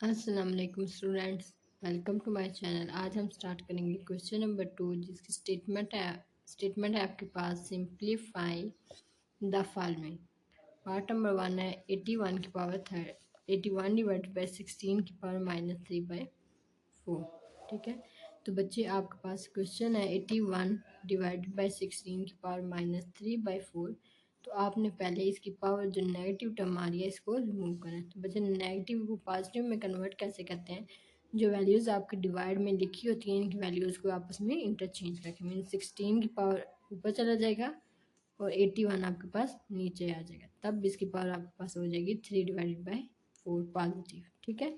अस्सलाम वालेकुम students, welcome to my channel. आज हम स्टार्ट करेंगे क्वेश्चन नंबर 2, जिसकी स्टेटमेंट है आपके पास simplify the following. Part number 1 है 81 की पावर 81 डिवाइडेड बाई 16 की पावर -3/4। ठीक है, तो बच्चे आपके पास क्वेश्चन है 81 डिवाइडेड बाई 16 की पावर -3/4। तो आपने पहले इसकी पावर जो नेगेटिव टर्म आ रही है इसको रिमूव करना है। तो बच्चे नेगेटिव को पॉजिटिव में कन्वर्ट कैसे करते हैं? जो वैल्यूज़ आपके डिवाइड में लिखी होती हैं इनकी वैल्यूज़ को आपस में इंटरचेंज करके मीन 16 की पावर ऊपर चला जाएगा और 81 आपके पास नीचे आ जाएगा, तब इसकी पावर आपके पास हो जाएगी 3/4 पॉजिटिव। ठीक है,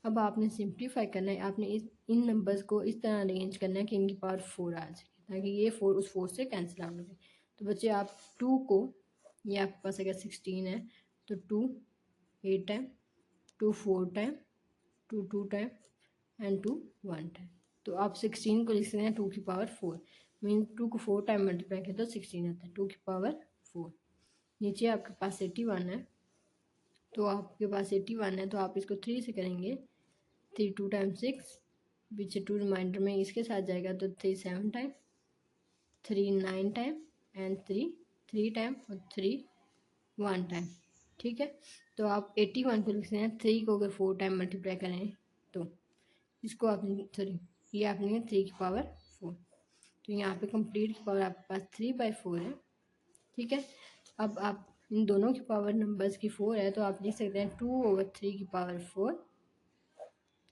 अब आपने सिंप्लीफाई करना है। आपने इन नंबर्स को इस तरह अरेंज करना है कि इनकी पावर 4 आ जाए, ताकि ये 4 उस 4 से कैंसिल आउट हो जाए। तो बच्चे आप 2 को, ये आपके पास अगर 16 है तो 2 8 time, 2 4 time, 2 2 time and 2 1 time. तो आप 16 को लिख सकते हैं 2 की पावर 4, मीन 2 को 4 टाइम मल्टीप्लाई करें तो 16 आता है, 2 की पावर 4। नीचे आपके पास 81 है, तो आपके पास 81 है तो आप इसको 3 से करेंगे। 3 2 टाइम 6, पीछे 2 रिमाइंडर में इसके साथ जाएगा तो 3 7 टाइम, 3 9 टाइम एंड 3 3 टाइम और 3 1 टाइम। ठीक है, तो आप 81 को लिखते हैं। 3 को अगर 4 टाइम मल्टीप्लाई करें तो इसको आपने ये आपने 3 की पावर 4, तो यहाँ पे कंप्लीट की पावर आपके पास 3/4 है। ठीक है, अब आप इन दोनों की पावर नंबर्स की 4 है तो आप लिख सकते हैं 2/3 की पावर 4।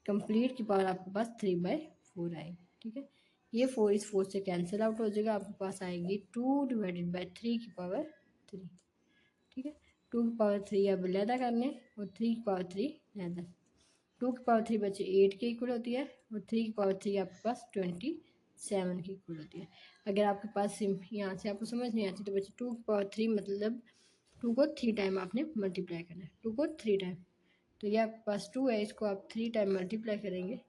कंप्लीट की पावर आपके पास 3/4 आएगी। ठीक है, ये 4 इस 4 से कैंसिल आउट हो जाएगा, आपके पास आएगी 2/3 की पावर 3। ठीक है, 2 की पावर 3 अब अलहदा करने और 3 की पावर 3 अलहदा। 2 की पावर 3 बच्चे 8 के इक्वल होती है और 3 की पावर 3 आपके पास 27 की इक्वल होती है। अगर आपके पास यहाँ से आपको समझ नहीं आती तो बच्चे 2 की पावर 3 मतलब 2 को 3 टाइम आपने मल्टीप्लाई करना है, 2 को 3 टाइम। तो ये आपके पास 2 है, इसको आप 3 टाइम मल्टीप्लाई करेंगे।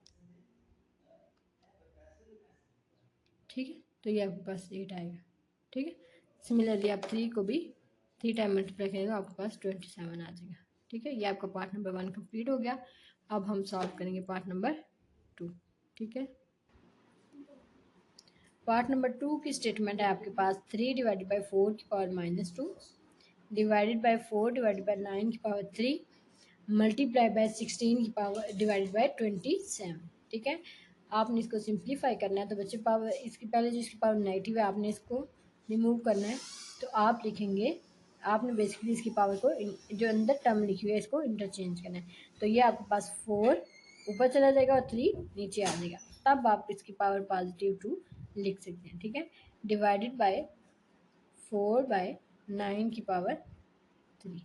ठीक है, तो ये आपके पास 8 आएगा। ठीक है, सिमिलरली आप 3 को भी 3 टाइम मल्टीप्लाई करेंगे तो आपके पास 27 आ जाएगा। ठीक है, ये आपका पार्ट नंबर 1 कंप्लीट हो गया। अब हम सॉल्व करेंगे पार्ट नंबर 2। ठीक है, पार्ट नंबर 2 की स्टेटमेंट है आपके पास 3/4 की power -2 divided by 4 divided by 9 की पावर 3 मल्टीप्लाई बाय 16 की पावर डिवाइडेड बाय 27। ठीक है, आपने इसको सिंप्लीफाई करना है। तो बच्चे पावर इसकी पहले जो इसकी पावर नेगेटिव है आपने इसको रिमूव करना है। तो आप लिखेंगे, आपने बेसिकली इसकी पावर को जो अंदर टर्म लिखी हुई है इसको इंटरचेंज करना है। तो ये आपके पास 4 ऊपर चला जाएगा और 3 नीचे आ जाएगा, तब आप इसकी पावर +2 लिख सकते हैं। ठीक है, डिवाइडेड बाय 4/9 की पावर 3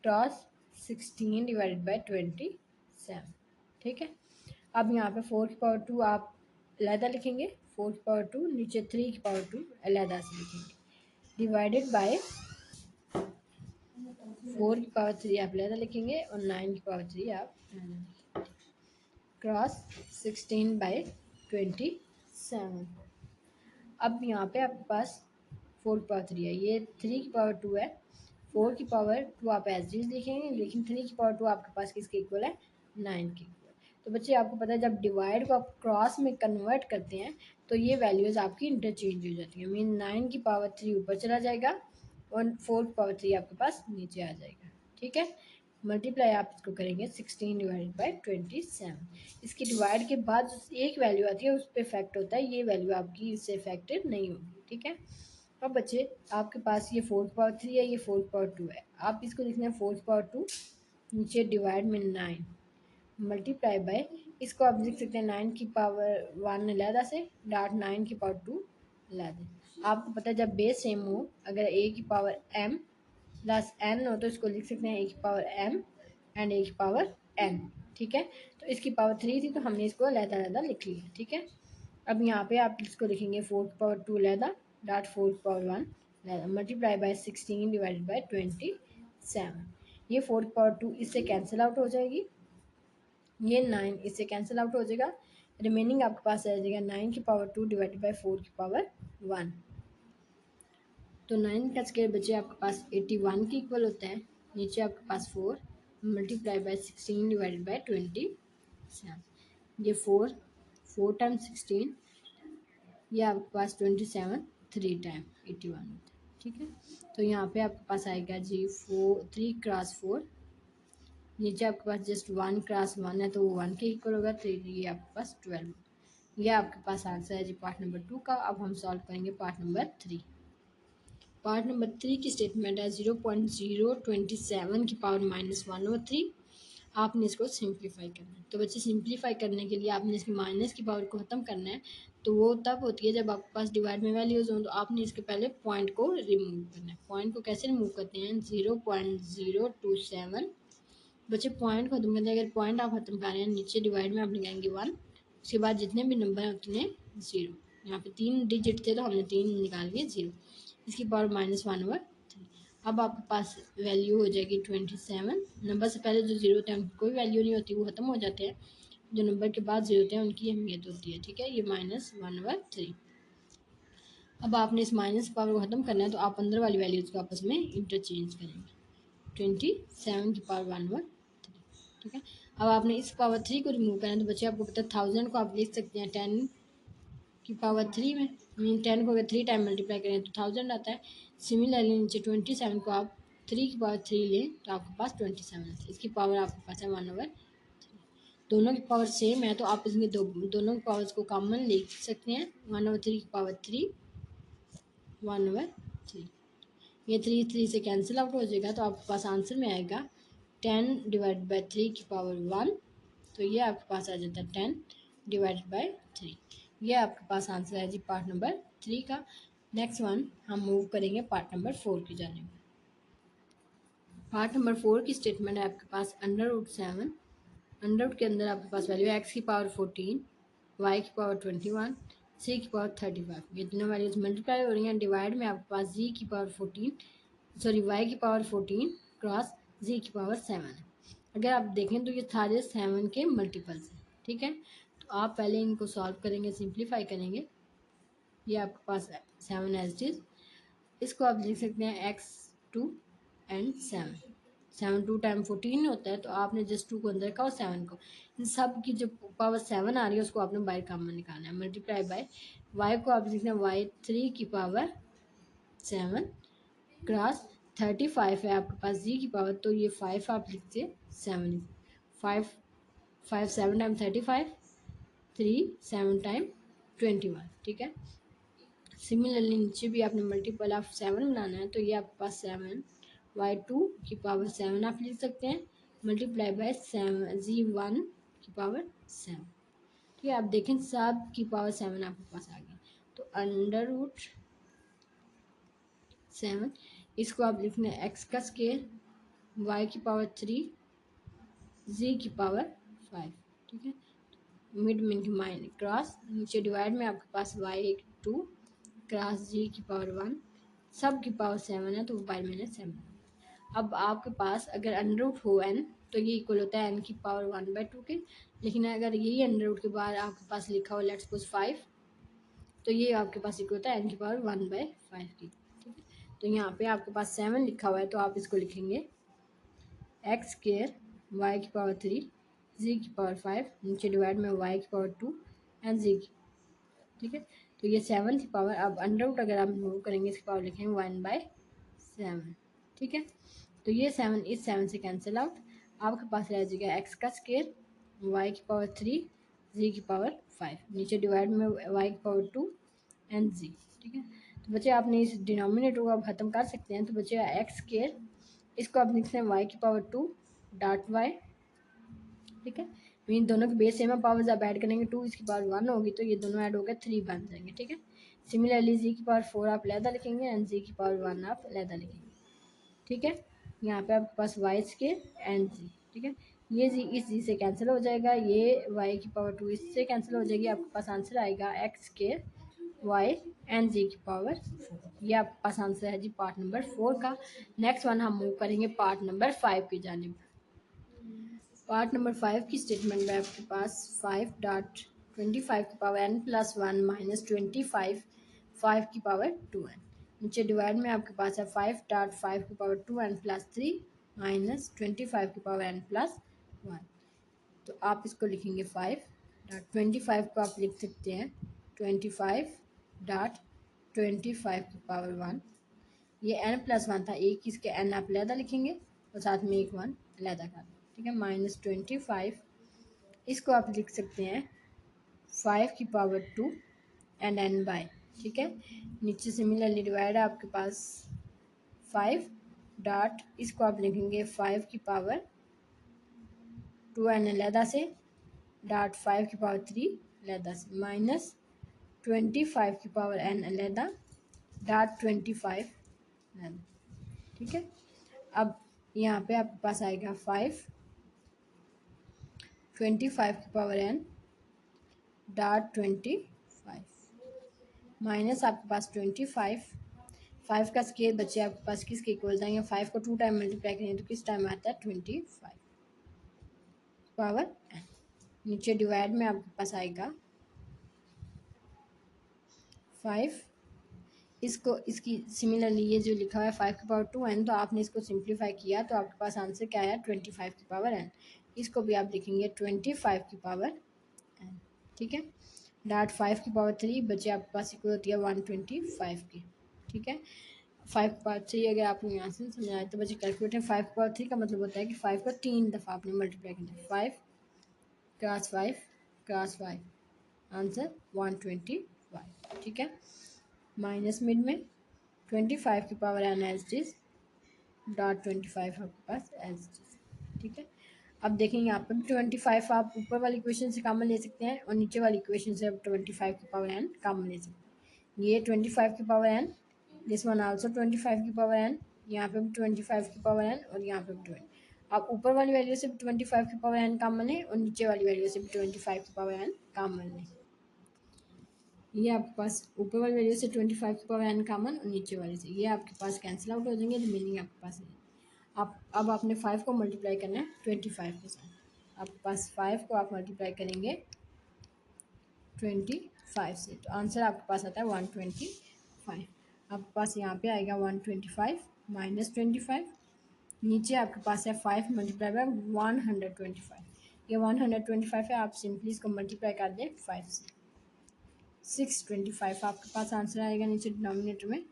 क्रॉस 16 डिवाइडेड बाई 27। ठीक है, अब यहाँ पे 4 की पावर 2 आप अलहदा लिखेंगे, 4 की पावर 2 नीचे 3 की पावर 2 अलहदा से लिखेंगे, डिवाइडेड बाय 4 की पावर 3 आप अलहदा लिखेंगे और 9 की पावर 3 आप क्रॉस 16/27। अब यहाँ पे आपके पास 4 की पावर 3 है, ये 3 की पावर 2 है। 4 की पावर 2 आप एज इज लिखेंगे, लेकिन 3 की पावर 2 आपके पास किसके इक्वल है? 9 के इक्वल। तो बच्चे आपको पता है जब डिवाइड को आप क्रॉस में कन्वर्ट करते हैं तो ये वैल्यूज़ आपकी इंटरचेंज हो जाती है, मीन 9 की पावर 3 ऊपर चला जाएगा और 4 की पावर 3 आपके पास नीचे आ जाएगा। ठीक है, मल्टीप्लाई आप इसको करेंगे 16 डिवाइडेड बाई 27। इसकी डिवाइड के बाद जो एक वैल्यू आती है उस पर इफेक्ट होता है, ये वैल्यू आपकी इससे इफेक्टेड नहीं होगी। ठीक है, अब बच्चे आपके पास ये 4 की पावर 3 है, ये 4 की पावर 2 है, आप इसको लिखना है 4 की पावर 2 नीचे डिवाइड में 9 मल्टीप्लाई बाय, इसको आप लिख सकते हैं 9 की पावर 1 अलहदा से डॉट 9 की पावर 2 अलहदा। आपको पता है जब बेस सेम हो, अगर a की पावर m प्लस n हो तो इसको लिख सकते हैं a की पावर m एंड a की पावर n। ठीक है, तो इसकी पावर 3 थी तो हमने इसको अलहदा अलहदा लिख लिया। ठीक है, अब यहाँ पे आप इसको लिखेंगे 4 की पावर 2 अलहदा डॉट 4 की पावर 1 अलहदा मल्टीप्लाई बाय 16 डिवाइडेड बाय 27। ये 4 की पावर 2 इससे कैंसिल आउट हो जाएगी, ये 9 इससे कैंसिल आउट हो जाएगा, रिमेनिंग आपके पास रह जाएगा 9 की पावर 2 डिवाइडेड बाय 4 की पावर 1। तो 9 का स्क्वायर बचे आपके पास 81 के इक्वल होता है, नीचे आपके पास 4 मल्टीप्लाई बाय 16 डिवाइडेड बाय 27। ये 4 टाइम्स 16, ये आपके पास 27 3 टाइम 81 होता है। ठीक है, तो यहाँ पे आपके पास आएगा जी 3 क्रॉस 4, नीचे आपके पास जस्ट 1 क्रॉस 1 है तो वो 1 के इक्वल होगा, तो ये आपके पास 12। ये आपके पास आंसर है जी पार्ट नंबर 2 का। अब हम सॉल्व करेंगे पार्ट नंबर 3। पार्ट नंबर 3 की स्टेटमेंट है 0.027 की पावर -1/3। आपने इसको सिंप्लीफाई करना है। तो बच्चे सिंप्लीफाई करने के लिए आपने इसकी माइनस की पावर को ख़त्म करना है। तो वो तब होती है जब आपके पास डिवाइड में वैल्यूज़ हों, तो आपने इसके पहले पॉइंट को रिमूव करना है। पॉइंट को कैसे रिमूव करते हैं, 0.027। बच्चे पॉइंट खत्म करते हैं, अगर पॉइंट आप खत्म कर रहे हैं नीचे डिवाइड में आप लगाएंगे 1, उसके बाद जितने भी नंबर हैं उतने 0। यहाँ पे 3 डिजिट थे तो हमने 3 निकाल लिए 0, इसकी पावर -1/3। अब आपके पास वैल्यू हो जाएगी 27। नंबर से पहले जो 0 होते हैं उनकी कोई वैल्यू नहीं होती, वो ख़त्म हो जाते हैं। जो नंबर के बाद 0 होते हैं उनकी अहमियत होती है। ठीक है, ये -1/3। अब आपने इस माइनस पावर को ख़त्म करना है, तो आप अंदर वाली वैल्यूज़ को आपस में इंटरचेंज करेंगे। 27 की पावर 1/3। ठीक है, अब आपने इस पावर 3 को रिमूव करना है, तो बच्चे आपको पता है 1000 को आप लिख सकते हैं 10 की पावर 3 में। मीन 10 को अगर 3 टाइम मल्टीप्लाई करें तो 1000 आता है। सिमिलरली नीचे 27 को आप 3 की पावर 3 लें तो आपके पास 27 आता है। इसकी पावर आपके पास है 1/3। दोनों की पावर सेम है तो आप इसमें दोनों की पावर्स को कॉमन ले सकते हैं। 1/3 की पावर 3, 1/3। ये 3 से कैंसिल आउट हो जाएगा, तो आपके पास आंसर में आएगा 10/3 की पावर 1। तो ये आपके पास आ जाता है 10/3। ये आपके पास आंसर है जी पार्ट नंबर 3 का। नेक्स्ट वन हम मूव करेंगे पार्ट नंबर 4 की जानिब। पार्ट नंबर 4 की स्टेटमेंट है आपके पास √7। अंडर के अंदर आपके पास वैल्यू x की पावर 14, y की पावर 21, c की पावर 35। ये तीनों वैल्यूज मल्टीप्लाई हो रही हैं। डिवाइड में आपके पास y की पावर 14 क्रॉस z की पावर 7 है। अगर आप देखें तो ये सारे 7 के मल्टीपल्स हैं। ठीक है, तो आप पहले इनको सॉल्व करेंगे, सिंप्लीफाई करेंगे। ये आपके पास 7 एज इट इज। इसको आप लिख सकते हैं x2 एंड 7। 7 2 टाइम 14 होता है, तो आपने जस्ट 2 को अंदर रखा और 7 को, इन सब की जो पावर 7 आ रही है उसको आपने बाहर कॉमन निकालना है। मल्टीप्लाई बाय y को आप लिखना है y3 की पावर 7 क्रॉस 35 है आपके पास z की पावर, तो ये 5 आप लिखते 7 5 5 7 टाइम 35, 3 7 टाइम 21। ठीक है, सिमिलरली नीचे भी आपने मल्टीपल ऑफ 7 बनाना है, तो ये आपके पास 7y2 की पावर 7 आप लिख सकते हैं मल्टीप्लाई बाय 7 z1 की पावर 7। ठीक है, आप देखें सब की पावर 7 आपके पास आ गई, तो √7। इसको आप लिखना है x का स्केयर, y की पावर 3, z की पावर 5। ठीक है, मिड में माइन क्रॉस, नीचे डिवाइड में आपके पास y2 क्रॉस जी की पावर 1, सब की पावर 7 है तो वो बाय मैंने 7। अब आपके पास अगर अंडर रूट हो n, तो ये इक्वल होता है n की पावर 1/2 के। लेकिन अगर यही अंडर रूट के बाद आपके पास लिखा हो लेट्स सपोज 5, तो ये आपके पास इक्वल होता है n की पावर 1/5 की। ठीक है, तो यहाँ पे आपके पास 7 लिखा हुआ है, तो आप इसको लिखेंगे x स्केयर y की पावर 3, z की पावर 5, नीचे डिवाइड में y की पावर 2 एंड z की। ठीक है, तो ये 7 की पावर, अब अंडर रूट अगर आप मूव करेंगे इसकी पावर लिखेंगे 1/7। ठीक है, तो ये 7 इस 7 से कैंसिल आउट, आपके पास रह जाएगा x का स्केयर, y की पावर 3, z की पावर 5, नीचे डिवाइड में y की पावर 2 एंड z। ठीक है, तो बच्चे आपने इस डिनोमिनेटर को आप ख़त्म कर सकते हैं, तो बच्चे x स्केयर, इसको आप लिखते हैं y की पावर 2 डॉट y। ठीक है, मीन दोनों के बेस सेम है, पावर्स आप ऐड करेंगे 2 इसकी पावर 1 होगी, तो ये दोनों ऐड होकर 3 बन जाएंगे। ठीक है, सिमिलरली जी की पावर 4 आप लहदा लिखेंगे एंड जी की पावर 1 आप लहदा लिखेंगे। ठीक है, यहाँ पे आपके पास वाई स्केयर एंड जी। ठीक है, ये जी इस जी से कैंसिल हो जाएगा, ये वाई की पावर 2 इससे कैंसिल हो जाएगी, आपके पास आंसर आएगा एक्स स्केयर वाई एंड जी की पावर 4। ये आपके पास आंसर है जी पार्ट नंबर 4 का। नेक्स्ट वन हम मूव करेंगे पार्ट नंबर 5 की जानिब। पार्ट नंबर 5 की स्टेटमेंट में आपके पास 5.25 की पावर n+1 -25 5 की पावर 2n। नीचे डिवाइड में आपके पास है 5.5 की पावर 2n+3 माइनस 25 की पावर n प्लस 1। तो आप इसको लिखेंगे 5 को आप लिख सकते हैं 25 की पावर 1। ये n+1 था, एक इसके n आप अलहदा लिखेंगे और साथ में एक 1 अलहदा कर दें, ठीक है। -25 इसको आप लिख सकते हैं 5 की पावर 2 एंड n बाय, ठीक है। नीचे सिमिलरली डिवाइड है आपके पास 5 डॉट, इसको आप लिखेंगे 5 की पावर 2 n अलहदा से डॉट 5 की पावर 3 अलहदा से माइनस 25 की पावर n अलहदा डॉट 25 अलहदा, ठीक है। अब यहाँ पे आपके पास आएगा 25 की पावर n डॉट 25 माइनस आपके पास 5 का स्केयर बचे आपके पास किसके इक्वल जाएंगे, 5 को 2 टाइम मल्टीप्लाई करेंगे तो किस टाइम आता है 25 पावर n। नीचे डिवाइड में आपके पास आएगा 5, इसको इसकी सिमिलरली ये जो लिखा हुआ है 5 की पावर 2 n, तो आपने इसको सिंप्लीफाई किया तो आपके पास आंसर क्या आया 25 की पावर n। इसको भी आप लिखेंगे 25 की पावर n, ठीक है। डॉट 5 की पावर 3 बचे आपके पास इक्वल होती है 125 की, ठीक है। 5 की पावर 3 अगर आपने यहाँ से समझाया तो बचे कैलकुलेटर। 5 की पावर 3 का मतलब होता है कि 5 को 3 दफ़ा आपने मल्टीप्लाई करना है, 5 क्रॉस 5 क्रॉस 5, आंसर 125, ठीक है। माइनस मिड में 25 की power n as it is dot 25 आपके पास एज इट इज, ठीक है। अब देखेंगे यहाँ पर 25 आप ऊपर वाली इक्वेशन से कॉमन ले सकते हैं और नीचे वाली इक्वेशन से आप 25 की पावर n कॉमन ले सकते हैं। ये 25 की power n, this one also 25 की पावर n, यहाँ पे भी 25 की पावर n और यहाँ पे भी 20। आप ऊपर वाली वैल्यू से भी 25 की पावर n कॉमन लें और नीचे वाली वैल्यू से भी 25 की पावर n कॉमन लें। ये आपके पास ऊपर वाली वैल्यू से 25 की पावर n कॉमन और नीचे वाली से ये आपके पास कैंसिल आउट हो जाएंगे, रिमेनिंग आपके पास है। आप अब आपने 5 को मल्टीप्लाई करना है 25 के साथ। आपके पास 5 को आप मल्टीप्लाई करेंगे 25 से तो आंसर आपके पास आता है 125। आपके पास यहाँ पे आएगा 125 माइनस 25, नीचे आपके पास है 5 मल्टीप्लाई बाय 125। ये 125 है, आप सिंपली इसको मल्टीप्लाई कर दें 5 से 625 आपके पास आंसर आएगा नीचे डिनोमिनेटर में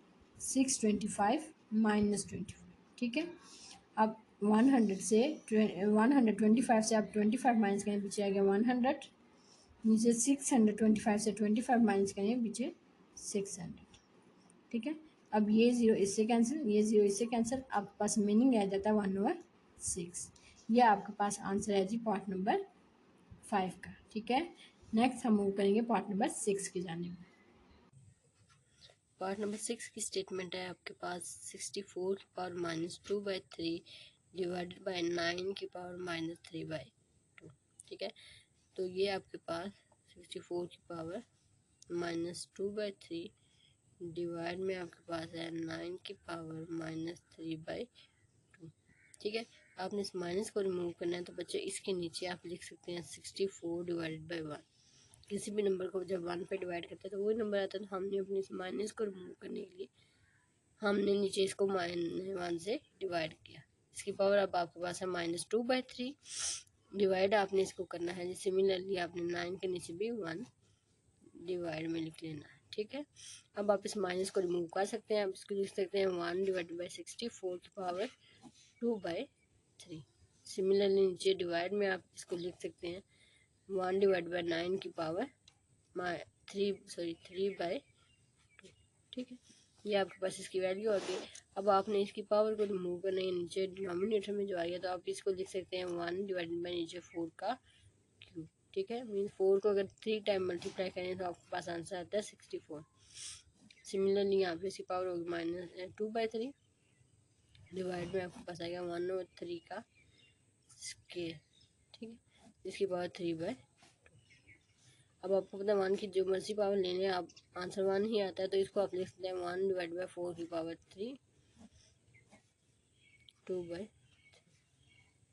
625 माइनस 25, ठीक है। अब 100 से 125 से आप 25 माइनस करें पीछे आएगा 100, नीचे 625 से 25 माइनस करें पीछे 600, ठीक है। अब ये ज़ीरो इससे कैंसिल, ये ज़ीरो इससे कैंसिल, आपके पास मीनिंग आ जाता है 1/6। ये आपके पास आंसर है जी पार्ट नंबर 5 का, ठीक है। नेक्स्ट हम मूव करेंगे पार्ट नंबर 6 की जानिब। पार्ट नंबर 6 की स्टेटमेंट है आपके पास 64 की पावर -2/3 डिवाइडेड बाय 9 की पावर -3/2, ठीक है। तो ये आपके पास 64 की पावर -2/3 डिवाइड में आपके पास है 9 की पावर -3/2, ठीक है। आपने इस माइनस को रिमूव करना है तो बच्चे इसके नीचे आप लिख सकते हैं 64 डिवाइडेड बाई 1। किसी भी नंबर को जब 1 पे डिवाइड करते हैं तो वही नंबर आता है, तो हमने अपने इस माइनस को रिमूव करने के लिए हमने नीचे इसको -1 से डिवाइड किया। इसकी पावर अब आपके पास है -2/3 डिवाइड आपने इसको करना है, सिमिलरली आपने 9 के नीचे भी 1 डिवाइड में लिख लेना है, ठीक है। अब आप इस माइनस को रिमूव कर सकते हैं, आप इसको लिख सकते हैं 1 डिवाइडेड बाई 64 की पावर 2/3। सिमिलरली नीचे डिवाइड में आप इसको लिख सकते हैं 1 डिवाइड बाई 9 की पावर 3/2, ठीक है। ये आपके पास इसकी वैल्यू आ गई। अब आपने इसकी पावर को रिमूव करना है, नीचे डिनोमिनेटर में जो आ गया तो आप इसको लिख सकते हैं 1 डिवाइडेड बाई नीचे 4 का क्यूब, ठीक है। मीन 4 को अगर 3 टाइम मल्टीप्लाई करें तो आपके पास आंसर आता है 64। सिमिलरली यहाँ पे इसकी पावर होगी -2/3 डिवाइड में आपके पास आएगा 1/3 का स्केयर, ठीक है, इसकी पावर 3/2। अब आपको पता है 1 की जो मर्जी पावर लेने आप आंसर 1 ही आता है, तो इसको आप लिख सकते हैं 1 डिवाइड बाई 4 की पावर 3 2/3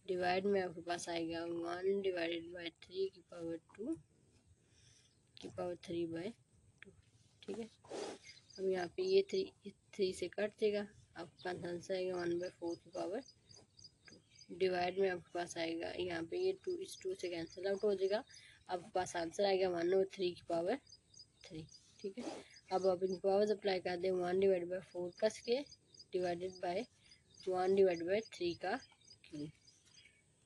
डिवाइड में आपके पास आएगा 1 डिवाइडेड बाई 3 की पावर 2 की पावर 3/2, ठीक है। अब यहाँ पे ये 3 से कट देगा, आपका आंसर आएगा 1/4 की पावर डिवाइड में आपके पास आएगा यहाँ पे ये 2 इस 2 से कैंसिल आउट हो जाएगा। आपके पास आंसर आएगा 1/3 3। ठीक है, अब आप इन पावर्स अप्लाई कर दें। 1/4 का स्क्वायर डिवाइडेड बाय 1/3 का क्यूब।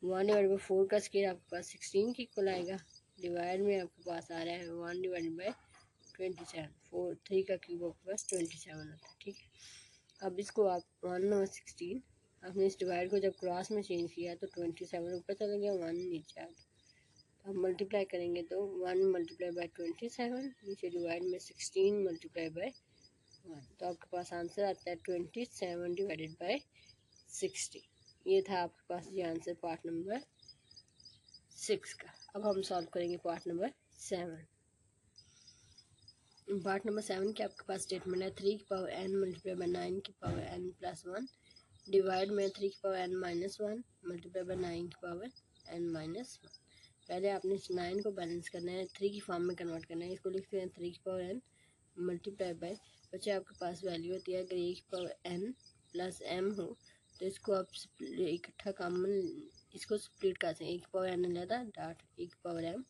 1/4 का स्क्वायर आपके पास 16 के इक्वल आएगा। डिवाइड में आपके पास आ रहा है 1/27। 3 का क्यूब आपके पास 27 होता है। ठीक है, अब इसको आप 1/16 आपने इस डिवाइड को जब क्रॉस में चेंज किया तो 27 ऊपर चला गया, 1 नीचे आ गया। अब मल्टीप्लाई करेंगे तो 1 मल्टीप्लाई बाय 27, नीचे डिवाइड में 16 मल्टीप्लाई बाय 1, तो आपके पास आंसर आता है 27 डिवाइडेड बाय 60। ये था आपके पास ये आंसर पार्ट नंबर 6 का। अब हम सॉल्व करेंगे पार्ट नंबर 7। पार्ट नंबर 7 के आपके पास स्टेटमेंट है 3 की पावर n मल्टीप्लाई बाय 9 की पावर n प्लस 1 डिवाइड में 3 की power n minus 1 multiply by 9 की पावर n माइनस 1। पहले आपने इस 9 को बैलेंस करना है, 3 की फॉर्म में कन्वर्ट करना है। इसको लिखते हैं 3 की पावर n मल्टीप्लाई बाय, बच्चे आपके पास वैल्यू होती है अगर a की पावर n प्लस m हो तो इसको आप इकट्ठा कॉमन इसको स्प्लिट कर सकते हैं। a की पावर n लेता डॉट a की पावर m,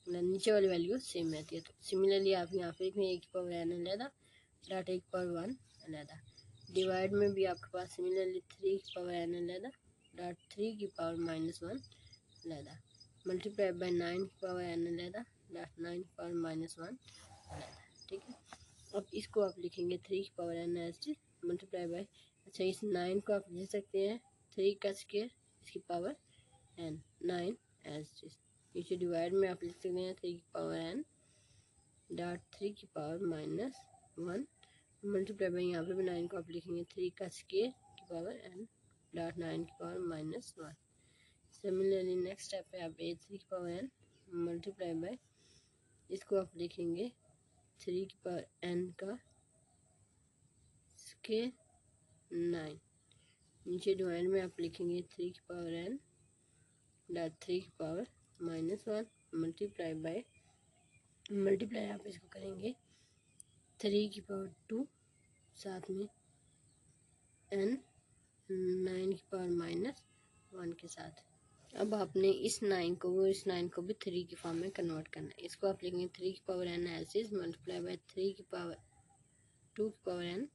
नीचे वाली वैल्यू सेम रहती है। तो सिमिलरली आप यहाँ पे लिखें a की पावर n लेता डॉट a की पावर 1 लेता। डिवाइड में भी आपके पास सिमिलरली 3 की पावर n लेता डॉट 3 की पावर माइनस 1 लेता मल्टीप्लाई बाय 9 की पावर n लेता डॉट 9 की पावर माइनस 1 लेता। ठीक है, अब इसको आप लिखेंगे 3 की power n as multiply by, अच्छा इस 9 को आप लिख सकते हैं 3 का स्क्वायर इसकी पावर n 9 एज नीचे डिवाइड में आप लिख सकते हैं 3 की पावर n डॉट 3 की पावर माइनस 1 मल्टीप्लाई बाय, यहाँ पे भी 9 को आप लिखेंगे 3 का स्क्वायर की पावर n डॉट 9 की power minus 1। Similarly next step पे आप 3 की पावर n मल्टीप्लाई बाय, इसको आप लिखेंगे 3 की पावर n का स्क्वायर 9, नीचे डिवाइड में आप लिखेंगे 3 की पावर n डॉट 3 की पावर माइनस 1 मल्टीप्लाई आप इसको करेंगे 3 की पावर 2 साथ में n 9 की पावर माइनस 1 के साथ। अब आपने इस 9 को भी 3 की फॉर्म में कन्वर्ट करना है। इसको आप लिखेंगे 3 की power n as multiply by 3 की पावर 2 की पावर n।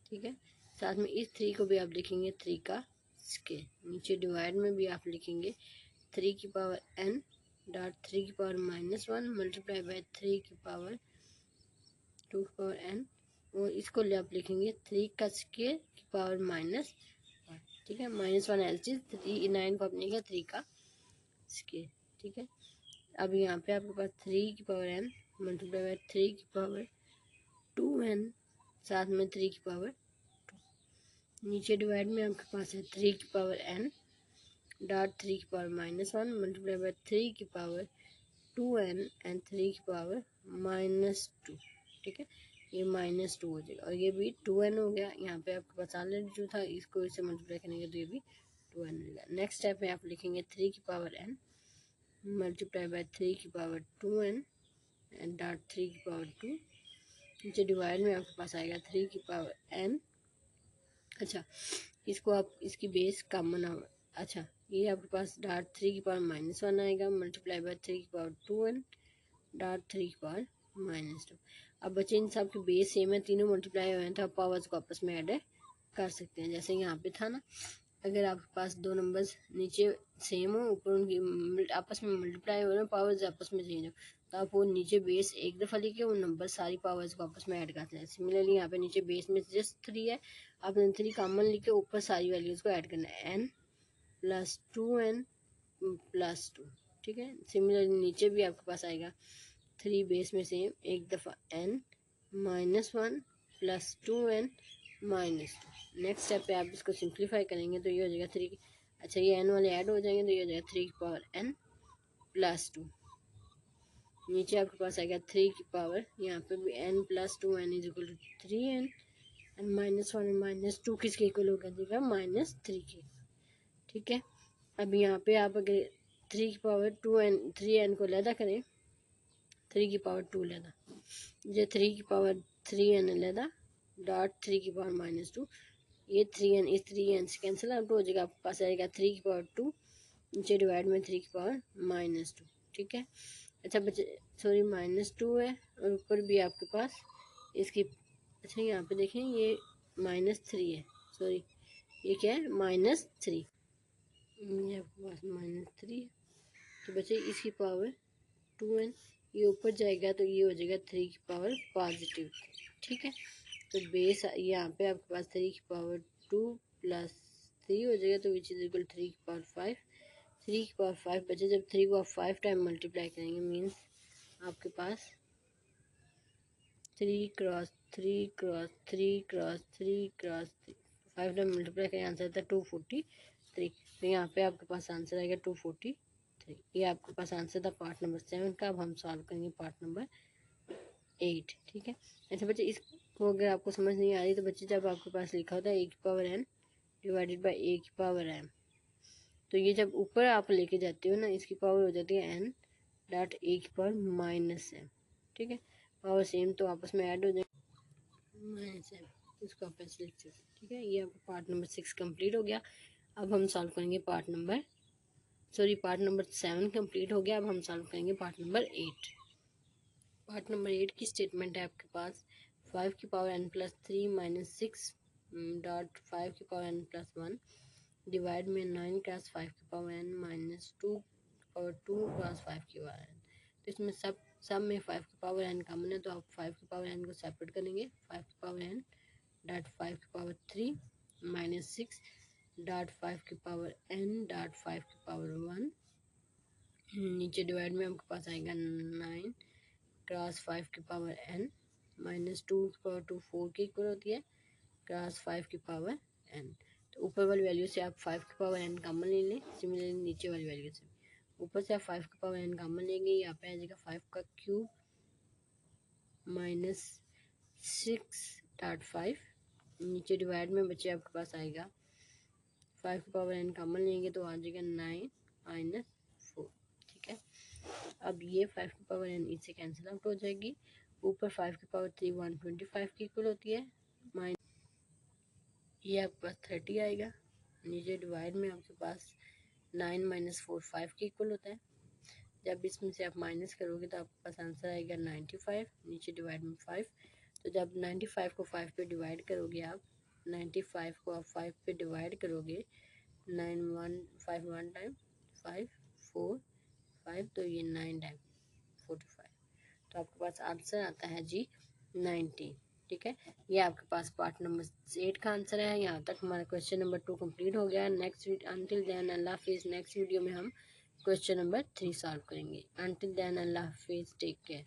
ठीक है, साथ में इस 3 को भी आप लिखेंगे 3 का स्क्वायर, नीचे डिवाइड में भी आप लिखेंगे 3 की पावर n डॉट 3 की पावर माइनस 1 मल्टीप्लाई बाय 3 की पावर 2 की पावर n, और इसको आप लिखेंगे 3 का स्क्वायर की पावर माइनस 1। ठीक है, माइनस 1 एल चीज 9 को आपने किया 3 का स्क्वायर। ठीक है, अब यहाँ पे आपके पास 3 की पावर n मल्टीप्लाई बाय 3 की पावर 2n साथ में 3 की पावर 2, नीचे डिवाइड में आपके पास है 3 की पावर n डॉट 3 की पावर माइनस 1 मल्टीप्लाई बाय 3 की पावर 2n एंड 3 की पावर माइनस 2। ठीक है, ये माइनस 2 हो जाएगा और ये भी 2n हो गया। यहाँ पे आपके पास ऑलरेडी 2 था, इसको इससे मल्टीप्लाई करेंगे तो ये भी 2n हो गया। नेक्स्ट स्टेप में आप लिखेंगे 3 की पावर n मल्टीप्लाई बाय 3 की पावर 2n एंड डॉट 3 की पावर 2, नीचे डिवाइड में आपके पास आएगा 3 की पावर n। अच्छा, इसको आप इसकी बेस कॉमन, अच्छा ये आपके पास डॉट 3 की पावर माइनस 1 आएगा मल्टीप्लाई बाय 3 की पावर 2n डॉट 3 की पावर माइनस 2। अब बच्चे इन सब के बेस सेम है, तीनों मल्टीप्लाई हुए हैं तो आप पावर्स को आपस में ऐड कर सकते हैं। जैसे यहाँ पे था ना, अगर आपके पास दो नंबर्स नीचे सेम हो ऊपर उनकी आपस में मल्टीप्लाई हो रहे हैं, पावर्स आपस में चेंज हो, तो आप वो नीचे बेस एक दफ़ा लिखे वो नंबर सारी पावर्स को आपस में ऐड करते हैं। सिमिलरली यहाँ पे नीचे बेस में जस्ट 3 है, आपने 3 कॉमन लिखे ऊपर सारी वैल्यूज़ को ऐड करना है n प्लस 2n प्लस 2। ठीक है, सिमिलरली नीचे भी आपके पास आएगा 3 बेस में सेम एक दफ़ा n minus 1 plus 2n minus 2। Next step पे आप इसको सिंप्लीफाई करेंगे तो ये हो जाएगा 3, अच्छा ये n वाले ऐड हो जाएंगे तो ये हो जाएगा 3 की पावर n प्लस 2। नीचे आपके पास आएगा 3 की पावर, यहाँ पे भी n plus 2n is equal to 3n and minus 1 minus 2 किसके इक्वल हो जाएगा माइनस 3 के। ठीक है, अब यहाँ पे आप अगर 3 की पावर 2n 3n को लैदा करें 3 की पावर 2 लेदा, ये 3 की पावर 3n लेदा डॉट 3 की पावर माइनस 2, ये 3n इस 3n से कैंसिल आउट हो जाएगा, आपके पास आएगा 3 की पावर 2, नीचे डिवाइड में 3 की पावर -2। ठीक है। अच्छा बच्चे सॉरी -2 है और ऊपर भी आपके पास इसकी, अच्छा यहाँ पे देखें ये -3 है, सॉरी ये क्या है -3, ये आपके पास -3 है। तो बच्चे इसकी पावर 2n, ये ऊपर जाएगा तो ये हो जाएगा 3 की पावर पॉजिटिव। ठीक है। तो बेस यहाँ पे आपके पास 3 की पावर 2 प्लस 3 हो जाएगा, तो विच इज इक्वल 3 की पावर 5। 3 की पावर 5 बचे, जब 3 को आप 5 टाइम मल्टीप्लाई करेंगे मीन्स आपके पास 3 cross 3 cross 3 cross 3 cross 5 time multiply करें आंसर आता है 243। तो यहाँ पे आपके पास आंसर आएगा 243। ये आपके पास आंसर था पार्ट नंबर 7 का। अब हम सॉल्व करेंगे पार्ट नंबर 8। ठीक है। ऐसे बच्चे इसको अगर आपको समझ नहीं आ रही तो बच्चे जब आपके पास लिखा होता है ए की पावर n डिवाइडेड बाई ए की पावर m, तो ये जब ऊपर आप लेके जाते हो ना इसकी पावर हो जाती है n डॉट ए की पावर -m। ठीक है। पावर सेम तो आपस में ऐड हो जाएगी -m, इसको आप ऐसे लिख सकते। ठीक है। ये आपका पार्ट नंबर 6 कंप्लीट हो गया। अब हम सॉल्व करेंगे पार्ट नंबर 7 कंप्लीट हो गया। अब हम सॉल्व करेंगे पार्ट नंबर 8। पार्ट नंबर 8 की स्टेटमेंट है आपके पास 5 की पावर n+3 -6 डॉट 5 की पावर n+1 डिवाइड में 9 क्रॉस 5 की पावर n-2 और 2 क्रॉस 5 की पावर n। तो इसमें सब में 5 की पावर n कॉमन है, तो आप 5 की पावर n को सेपरेट करेंगे। 5 की पावर n डॉट 5 की पावर 3 -6 डॉट 5 की पावर n डॉट 5 की पावर 1, नीचे डिवाइड में आपके पास आएगा 9 क्रॉस 5 की पावर n -2 की पावर 2 4 की इक्वल होती है क्रॉस 5 की पावर n। तो ऊपर वाली वैल्यू से आप 5 की पावर n कॉमन ले लें। सिमिलरली नीचे वाली वैल्यू से ऊपर से आप 5 की पावर n कॉमन लेंगे, यहाँ पे आ जाएगा 5 का क्यूब -6.5, नीचे डिवाइड में बच्चे आपके पास आएगा 5 की पावर n कॉमन लेंगे तो आ जाएगा 9 -4। ठीक है। अब ये 5 की पावर n इससे कैंसिल आउट हो जाएगी। ऊपर 5 की पावर 3 125 की इक्वल होती है, ये आपके पास 30 आएगा। नीचे डिवाइड में आपके पास 9 -4 5 के इक्वल होता है। जब इसमें से आप माइनस करोगे तो आपके पास आंसर आएगा 95, नीचे डिवाइड में 5। तो जब 95 को 5 पे डिवाइड करोगे आप 95 को आप 5 पे डिवाइड करोगे 5 1 टाइम 5 4 5, तो ये 9 टाइम 45, तो आपके पास आंसर आता है जी 90। ठीक है। ये आपके पास पार्ट नंबर 8 का आंसर है। यहाँ तक हमारा क्वेश्चन नंबर 2 कंप्लीट हो गया। नेक्स्ट अंटिल देन अल्लाह हाफिज़। नेक्स्ट वीडियो में हम क्वेश्चन नंबर 3 सॉल्व करेंगे। अंटिल देन अल्लाह हाफिज़, टेक केयर।